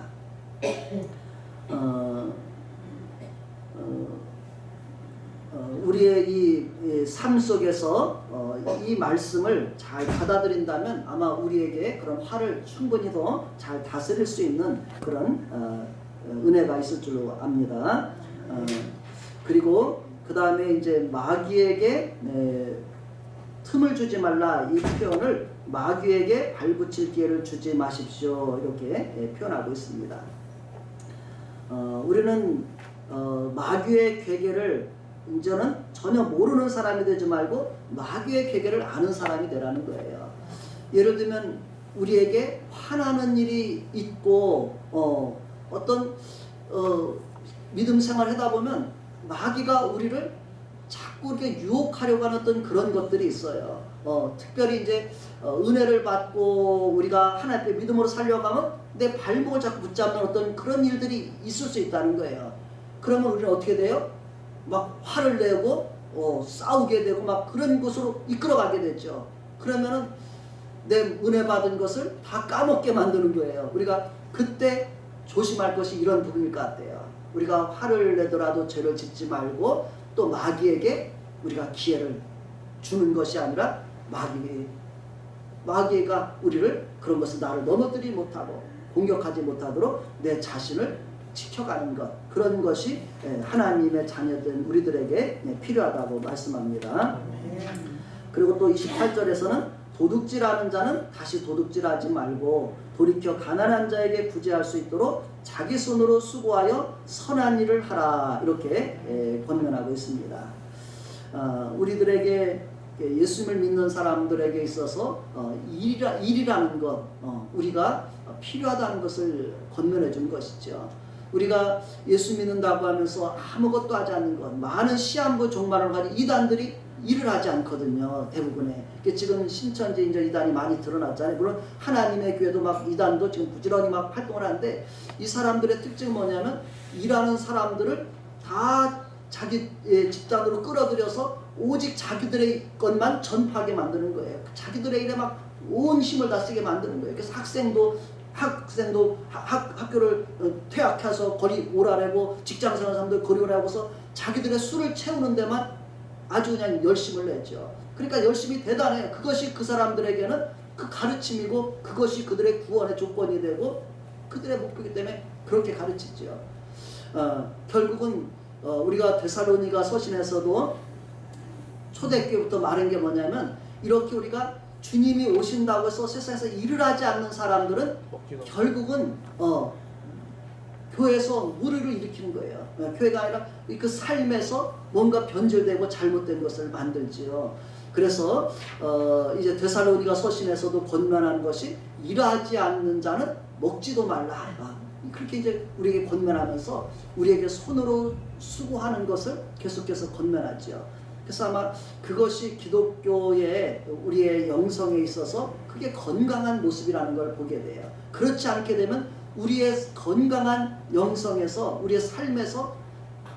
우리의 이 삶 속에서 이 말씀을 잘 받아들인다면 아마 우리에게 그런 화를 충분히 더 잘 다스릴 수 있는 그런 은혜가 있을 줄로 압니다. 그리고 그 다음에 이제 마귀에게 틈을 주지 말라 이 표현을 마귀에게 발붙일 기회를 주지 마십시오 이렇게 표현하고 있습니다. 우리는 마귀의 괴계를 이제는 전혀 모르는 사람이 되지 말고 마귀의 괴계를 아는 사람이 되라는 거예요. 예를 들면 우리에게 화나는 일이 있고 어떤 믿음 생활을 하다 보면 마귀가 우리를 자꾸 이렇게 유혹하려고 하는 어떤 그런 것들이 있어요. 특별히 이제 은혜를 받고 우리가 하나님 앞에 믿음으로 살려고 하면 내 발목을 자꾸 붙잡는 어떤 그런 일들이 있을 수 있다는 거예요. 그러면 우리는 어떻게 돼요? 막 화를 내고 싸우게 되고 막 그런 곳으로 이끌어가게 되죠. 그러면은 내 은혜 받은 것을 다 까먹게 만드는 거예요. 우리가 그때 조심할 것이 이런 부분일 것 같아요. 우리가 화를 내더라도 죄를 짓지 말고 또 마귀에게 우리가 기회를 주는 것이 아니라 마귀가 우리를 그런 것을 나를 넘어뜨리지 못하고 공격하지 못하도록 내 자신을 지켜가는 것, 그런 것이 하나님의 자녀된 우리들에게 필요하다고 말씀합니다. 그리고 또 28절에서는 도둑질하는 자는 다시 도둑질하지 말고 돌이켜 가난한 자에게 구제할 수 있도록 자기 손으로 수고하여 선한 일을 하라 이렇게 권면하고 있습니다. 우리들에게 예수님을 믿는 사람들에게 있어서 일이라는 것, 우리가 필요하다는 것을 권면해 준 것이죠. 우리가 예수 믿는다고 하면서 아무것도 하지 않는 것, 많은 시한부 종말을 가진 이단들이 일을 하지 않거든요. 대부분의. 지금 신천지 이제 이단이 많이 드러났잖아요. 물론 하나님의 교회도 막 이단도 지금 부지런히 막 활동을 하는데 이 사람들의 특징은 뭐냐면 일하는 사람들을 다 자기 집단으로 끌어들여서 오직 자기들의 것만 전파하게 만드는 거예요. 자기들의 일에 막 온 힘을 다 쓰게 만드는 거예요. 그래서 학생도 학교를 퇴학해서 거리 오라래고 직장생활 사람들 거리 오라고서 자기들의 수를 채우는 데만 아주 그냥 열심을 내죠. 그러니까 열심히 대단해요. 그것이 그 사람들에게는 그 가르침이고 그것이 그들의 구원의 조건이 되고 그들의 목표이기 때문에 그렇게 가르치죠. 결국은 우리가 데살로니가 서신에서도 초대교회부터 말한 게 뭐냐면 이렇게 우리가 주님이 오신다고 해서 세상에서 일을 하지 않는 사람들은 결국은 교회에서 무리를 일으키는 거예요. 교회가 아니라 그 삶에서 뭔가 변질되고 잘못된 것을 만들지요. 그래서 이제 데살로니가 서신에서도 권면한 것이 일하지 않는 자는 먹지도 말라. 그렇게 이제 우리에게 권면하면서 우리에게 손으로 수고하는 것을 계속해서 권면하지요. 그래서 아마 그것이 기독교의 우리의 영성에 있어서 그게 건강한 모습이라는 걸 보게 돼요. 그렇지 않게 되면 우리의 건강한 영성에서 우리의 삶에서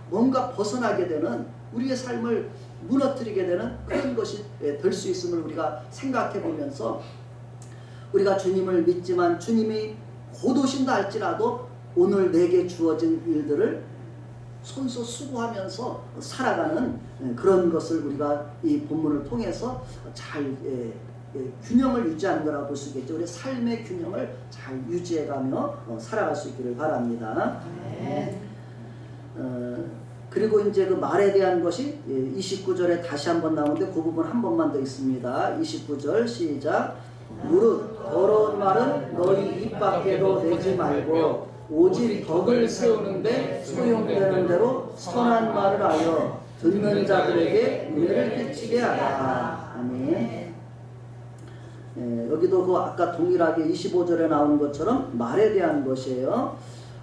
뭔가 벗어나게 되는 우리의 삶을 무너뜨리게 되는 그런 것이 될 수 있음을 우리가 생각해 보면서 우리가 주님을 믿지만 주님이 곧 오신다 할지라도 오늘 내게 주어진 일들을 손수 수고하면서 살아가는 그런 것을 우리가 이 본문을 통해서 잘 균형을 유지하는 거라고 볼 수 있겠죠. 우리 삶의 균형을 잘 유지해가며 살아갈 수 있기를 바랍니다. 그리고 이제 그 말에 대한 것이 29절에 다시 한번 나오는데 그 부분 한 번만 더 있습니다. 29절 시작. 무릇 더러운 말은 너희 입 밖에도 내지 말고 오직 덕을 세우는데 소용되는 대로 선한 말을 하여 듣는 자들에게 은혜를 끼치게 하라. 아멘. 여기도 그 아까 동일하게 25절에 나온 것처럼 말에 대한 것이에요.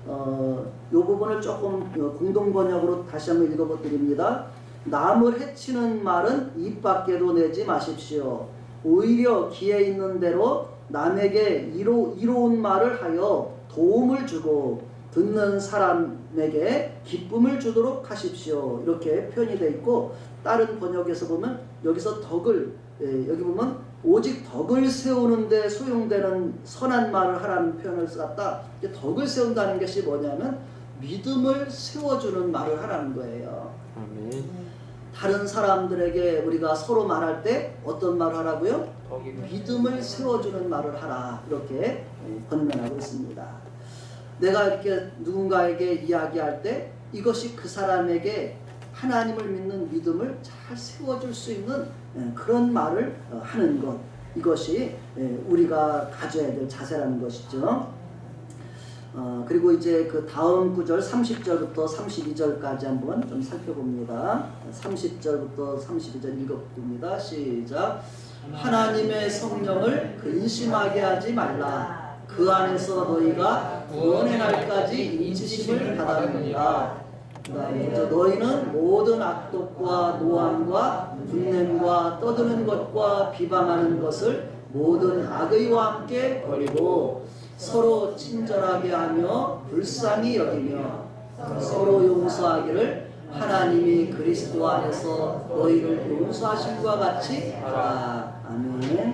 이 부분을 조금 공동 번역으로 다시 한번 읽어드립니다. 남을 해치는 말은 입 밖에도 내지 마십시오. 오히려 기회 있는 대로 남에게 이로운 말을 하여 도움을 주고 듣는 사람에게 기쁨을 주도록 하십시오. 이렇게 표현이 되어 있고 다른 번역에서 보면 여기서 덕을 여기 보면 오직 덕을 세우는데 소용되는 선한 말을 하라는 표현을 썼다. 덕을 세운다는 것이 뭐냐면 믿음을 세워주는 말을 하라는 거예요. 아멘. 다른 사람들에게 우리가 서로 말할 때 어떤 말을 하라고요? 믿음을 세워주는 말을 하라. 이렇게 권면하고 있습니다. 내가 이렇게 누군가에게 이야기할 때 이것이 그 사람에게 하나님을 믿는 믿음을 잘 세워줄 수 있는 그런 말을 하는 것, 이것이 우리가 가져야 될 자세라는 것이죠. 그리고 이제 그 다음 구절 30절부터 32절까지 한번 좀 살펴봅니다. 30절부터 32절 읽어봅니다. 시작. 하나님의 성령을 근심하게 하지 말라. 그 안에서 너희가 구원의 날까지 인치심을 받았느니라. 너희는 모든 악독과 노함과 분냄과 떠드는 것과 비방하는 것을 모든 악의와 함께 버리고 서로 친절하게 하며 불쌍히 여기며 서로 용서하기를 하나님이 그리스도 안에서 너희를 용서하심과 같이 하라. 아멘.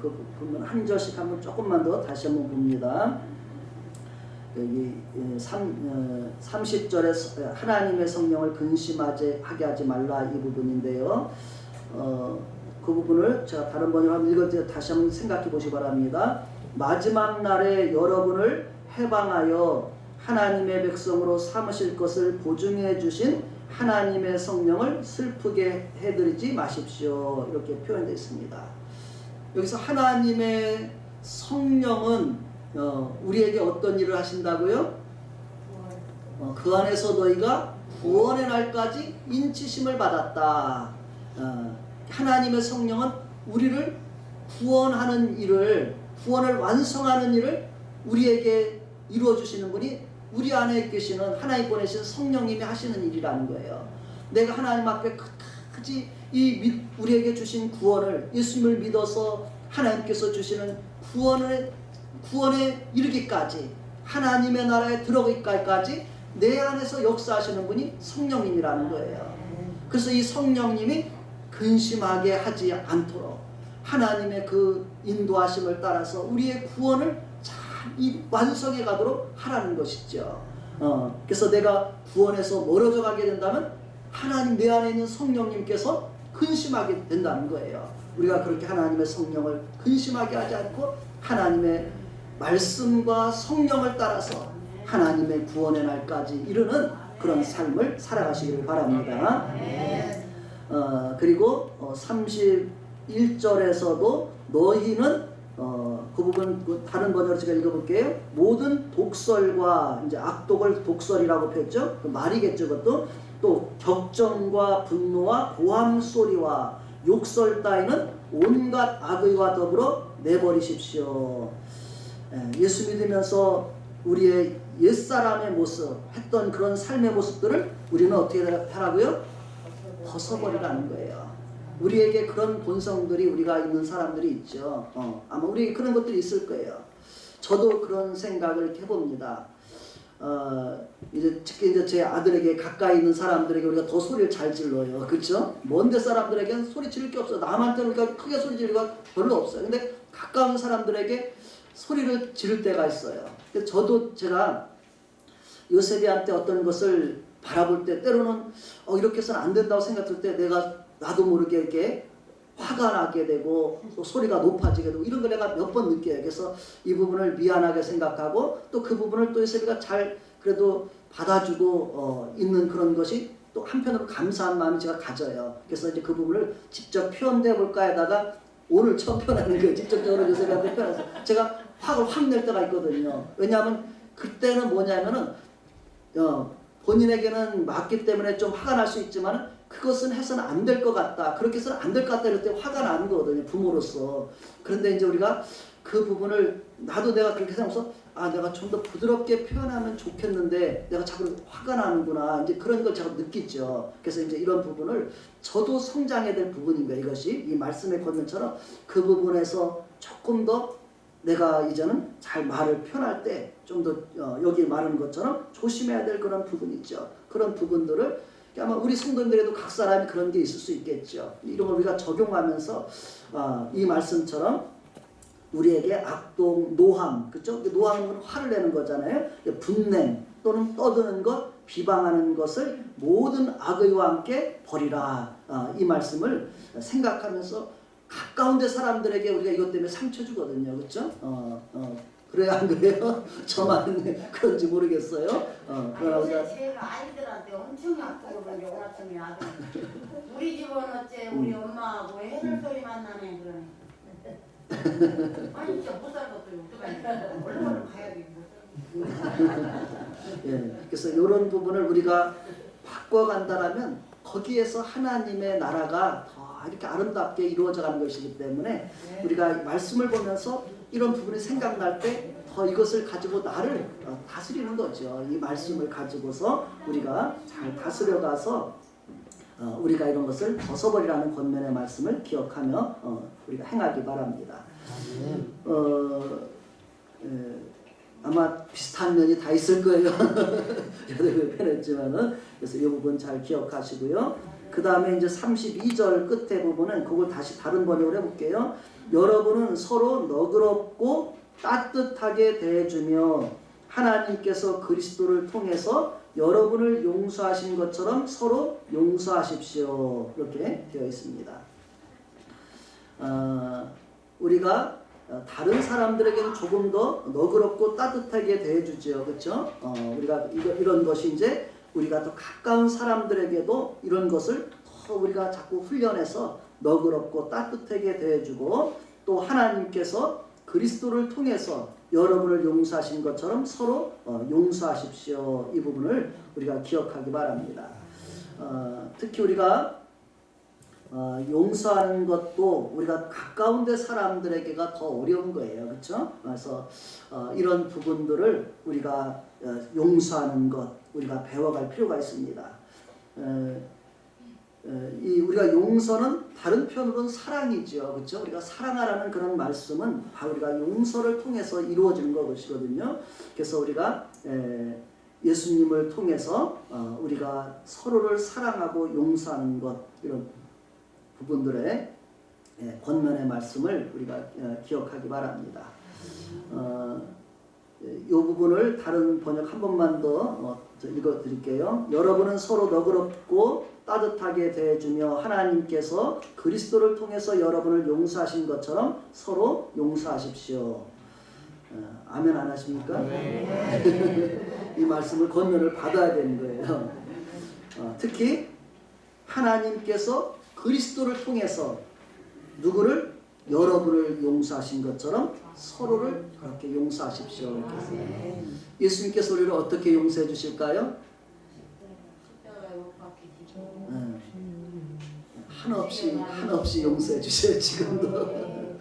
그 부분 한 절씩 한번 조금만 더 다시 한번 봅니다. 여기 30절에 하나님의 성령을 근심하게 하지 말라 이 부분인데요. 그 부분을 제가 다른 번역으로 한번 읽어드려 다시 한번 생각해 보시기 바랍니다. 마지막 날에 여러분을 해방하여 하나님의 백성으로 삼으실 것을 보증해 주신 하나님의 성령을 슬프게 해드리지 마십시오. 이렇게 표현되어 있습니다. 여기서 하나님의 성령은 우리에게 어떤 일을 하신다고요? 그 안에서 너희가 구원의 날까지 인치심을 받았다. 하나님의 성령은 우리를 구원하는 일을, 구원을 완성하는 일을 우리에게 이루어 주시는 분이 우리 안에 계시는 하나님 보내신 성령님이 하시는 일이라는 거예요. 내가 하나님 앞에 끝까지 우리에게 주신 구원을, 예수님을 믿어서 하나님께서 주시는 구원에 이르기까지, 하나님의 나라에 들어가기까지 내 안에서 역사하시는 분이 성령님이라는 거예요. 그래서 이 성령님이 근심하게 하지 않도록 하나님의 그 인도하심을 따라서 우리의 구원을 잘 완성해 가도록 하라는 것이죠. 그래서 내가 구원에서 멀어져 가게 된다면 하나님 내 안에 있는 성령님께서 근심하게 된다는 거예요. 우리가 그렇게 하나님의 성령을 근심하게 하지 않고 하나님의 말씀과 성령을 따라서 하나님의 구원의 날까지 이르는 그런 삶을 살아가시기를 바랍니다. 그리고 31절에서도 너희는 그 부분 다른 번역으로 제가 읽어볼게요. 모든 독설과 이제 악독을 독설이라고 표했죠. 그 말이겠죠. 그것도 또 격정과 분노와 고함 소리와 욕설 따위는 온갖 악의와 더불어 내버리십시오. 예수 믿으면서 우리의 옛사람의 모습 했던 그런 삶의 모습들을 우리는 어떻게 하라고요? 벗어버리라는 거예요. 우리에게 그런 본성들이 우리가 있는 사람들이 있죠. 아마 우리에게 그런 것들이 있을 거예요. 저도 그런 생각을 이렇게 해봅니다. 특히 이제 제 아들에게 가까이 있는 사람들에게 우리가 더 소리를 잘 질러요. 그렇죠? 먼데 사람들에게는 소리 지를 게 없어. 남한테는 우리가 크게 소리 지르기가 별로 없어요. 근데 가까운 사람들에게 소리를 지를 때가 있어요. 저도 제가 요셉이한테 어떤 것을 바라볼 때 때로는 이렇게 해서는 안 된다고 생각할 때 나도 모르게 이렇게 화가 나게 되고 또 소리가 높아지게 되고 이런 걸 내가 몇 번 느껴요. 그래서 이 부분을 미안하게 생각하고 또 그 부분을 또 요셉이가 잘 그래도 받아주고 있는 그런 것이 또 한편으로 감사한 마음이 제가 가져요. 그래서 이제 그 부분을 직접 표현해 볼까 하다가 오늘 처음 표현하는 거예요. 직접적으로 요셉이한테 표현해서 제가 화를 확 낼 때가 있거든요. 왜냐하면 그때는 뭐냐면은 본인에게는 맞기 때문에 좀 화가 날 수 있지만 그것은 해서는 안 될 것 같다. 그렇게 해서는 안 될 것 같다 이럴 때 화가 나는 거거든요. 부모로서. 그런데 이제 우리가 그 부분을 나도 내가 그렇게 생각해서 내가 좀 더 부드럽게 표현하면 좋겠는데 내가 자꾸 화가 나는구나. 이제 그런 걸 제가 느끼죠. 그래서 이제 이런 부분을 저도 성장해야 될 부분인 거예요. 이것이 이 말씀의 권면처럼 그 부분에서 조금 더 내가 이제는 잘 말을 표현할 때 좀 더 여기 말하는 것처럼 조심해야 될 그런 부분이 있죠. 그런 부분들을 아마 우리 성도님들에도 각 사람이 그런 게 있을 수 있겠죠. 이런 걸 우리가 적용하면서 이 말씀처럼 우리에게 악동, 노함, 그렇죠? 노함은 화를 내는 거잖아요. 분냄 또는 떠드는 것, 비방하는 것을 모든 악의와 함께 버리라. 이 말씀을 생각하면서 가까운 데 사람들에게 우리가 이것 때문에 상처 주거든요. 그렇죠? 그래야 안 그래요? 저만 그런지 모르겠어요. 그러나 제가 아이들한테 엄청 약속을 그런 게 오늘 아침에 아들 우리 집은 어째 우리 엄마하고 해설 소리만 나네 그러네. 아니 진짜 못 살 것도 어떡하냐. 얼른 가야지. 예, 그래서 이런 부분을 우리가 바꿔간다라면 거기에서 하나님의 나라가 더 이렇게 아름답게 이루어져가는 것이기 때문에 우리가 말씀을 보면서 이런 부분이 생각날 때 더 이것을 가지고 나를 다스리는 거죠. 이 말씀을 가지고서 우리가 잘 다스려가서 우리가 이런 것을 벗어버리라는 권면의 말씀을 기억하며 우리가 행하기 바랍니다. 아마 비슷한 면이 다 있을 거예요. 여덟 편했지만은 그래서 이 부분 잘 기억하시고요. 그 다음에 이제 32절 끝에 부분은 그걸 다시 다른 번역을 해볼게요. 여러분은 서로 너그럽고 따뜻하게 대해주며 하나님께서 그리스도를 통해서 여러분을 용서하신 것처럼 서로 용서하십시오. 이렇게 되어 있습니다. 우리가 다른 사람들에게는 조금 더 너그럽고 따뜻하게 대해주죠. 그렇죠? 우리가 이런 것이 이제 우리가 더 가까운 사람들에게도 이런 것을 더 우리가 자꾸 훈련해서 너그럽고 따뜻하게 대해주고 또 하나님께서 그리스도를 통해서 여러분을 용서하신 것처럼 서로 용서하십시오. 이 부분을 우리가 기억하기 바랍니다. 특히 우리가 용서하는 것도 우리가 가까운 데 사람들에게가 더 어려운 거예요. 그렇죠? 그래서 이런 부분들을 우리가 용서하는 것 우리가 배워갈 필요가 있습니다. 우리가 용서는 다른 표현으로는 사랑이죠. 그렇죠? 우리가 사랑하라는 그런 말씀은 바로 우리가 용서를 통해서 이루어지는 것이거든요. 그래서 우리가 예수님을 통해서 우리가 서로를 사랑하고 용서하는 것 이런 부분들의 권면의 말씀을 우리가 기억하기 바랍니다. 이 부분을 다른 번역 한 번만 더 읽어드릴게요. 여러분은 서로 너그럽고 따뜻하게 대해주며 하나님께서 그리스도를 통해서 여러분을 용서하신 것처럼 서로 용서하십시오. 아멘 안 하십니까? 네. 이 말씀을 권면을 받아야 되는 거예요. 특히 하나님께서 그리스도를 통해서 누구를? 여러분을 용서하신 것처럼 서로를 그렇게 용서하십시오. 이렇게 해서 예수님께서 우리를 어떻게 용서해 주실까요? 한없이 용서해 주셔요. 지금도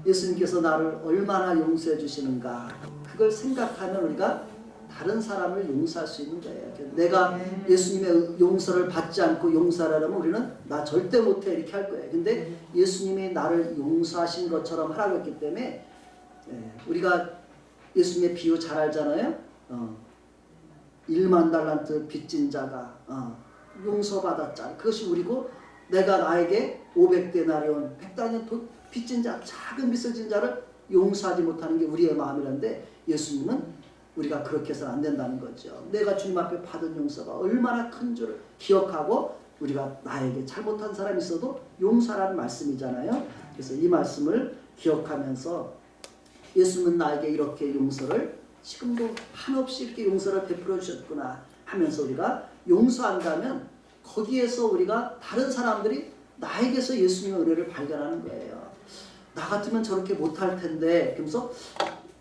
예수님께서 나를 얼마나 용서해 주시는가, 그걸 생각하면 우리가 다른 사람을 용서할 수 있는 거예요. 내가 예수님의 용서를 받지 않고 용서하려면 우리는 나 절대 못해 이렇게 할 거예요. 근데 예수님이 나를 용서하신 것처럼 하라고 했기 때문에 우리가 예수님의 비유 잘 알잖아요. 1만 달란트 빚진 자가 용서받았잖아. 그것이 우리고, 내가 나에게 500데나리온 100데나리온 빚진 자, 작은 빚을 진 자를 용서하지 못하는 게 우리의 마음이란데, 예수님은 우리가 그렇게 해서는 안 된다는 거죠. 내가 주님 앞에 받은 용서가 얼마나 큰 줄을 기억하고, 우리가 나에게 잘못한 사람이 있어도 용서라는 말씀이잖아요. 그래서 이 말씀을 기억하면서 예수는 나에게 이렇게 용서를 지금도 한없이 이렇게 용서를 베풀어 주셨구나 하면서 우리가 용서한다면 거기에서 우리가 다른 사람들이 나에게서 예수님의 은혜를 발견하는 거예요. 나 같으면 저렇게 못할 텐데, 그러면서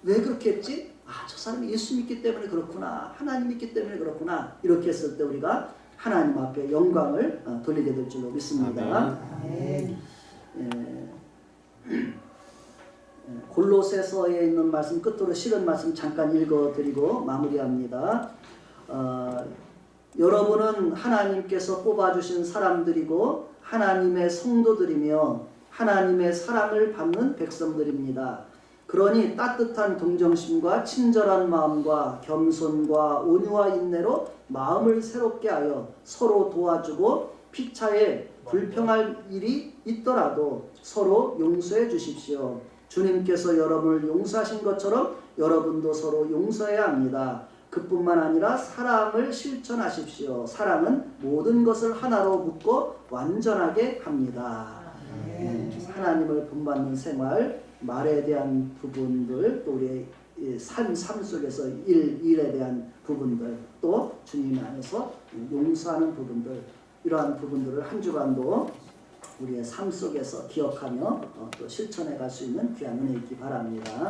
왜 그렇게 했지? 저 사람이 예수 믿기 때문에 그렇구나, 하나님 믿기 때문에 그렇구나, 이렇게 했을 때 우리가 하나님 앞에 영광을 돌리게 될 줄로 믿습니다. 골로새서에 있는 말씀 끝으로 실은 말씀 잠깐 읽어드리고 마무리합니다. 여러분은 하나님께서 뽑아주신 사람들이고 하나님의 성도들이며 하나님의 사랑을 받는 백성들입니다. 그러니 따뜻한 동정심과 친절한 마음과 겸손과 온유와 인내로 마음을 새롭게 하여 서로 도와주고 피차에 불평할 일이 있더라도 서로 용서해 주십시오. 주님께서 여러분을 용서하신 것처럼 여러분도 서로 용서해야 합니다. 그뿐만 아니라 사랑을 실천하십시오. 사랑은 모든 것을 하나로 묶어 완전하게 합니다. 하나님을 본받는 생활, 말에 대한 부분들, 또 우리의 삶 속에서 일에 대한 부분들, 또 주님 안에서 용서하는 부분들, 이러한 부분들을 한 주간도 우리의 삶 속에서 기억하며 또 실천해 갈 수 있는 귀한 은혜 있기 바랍니다.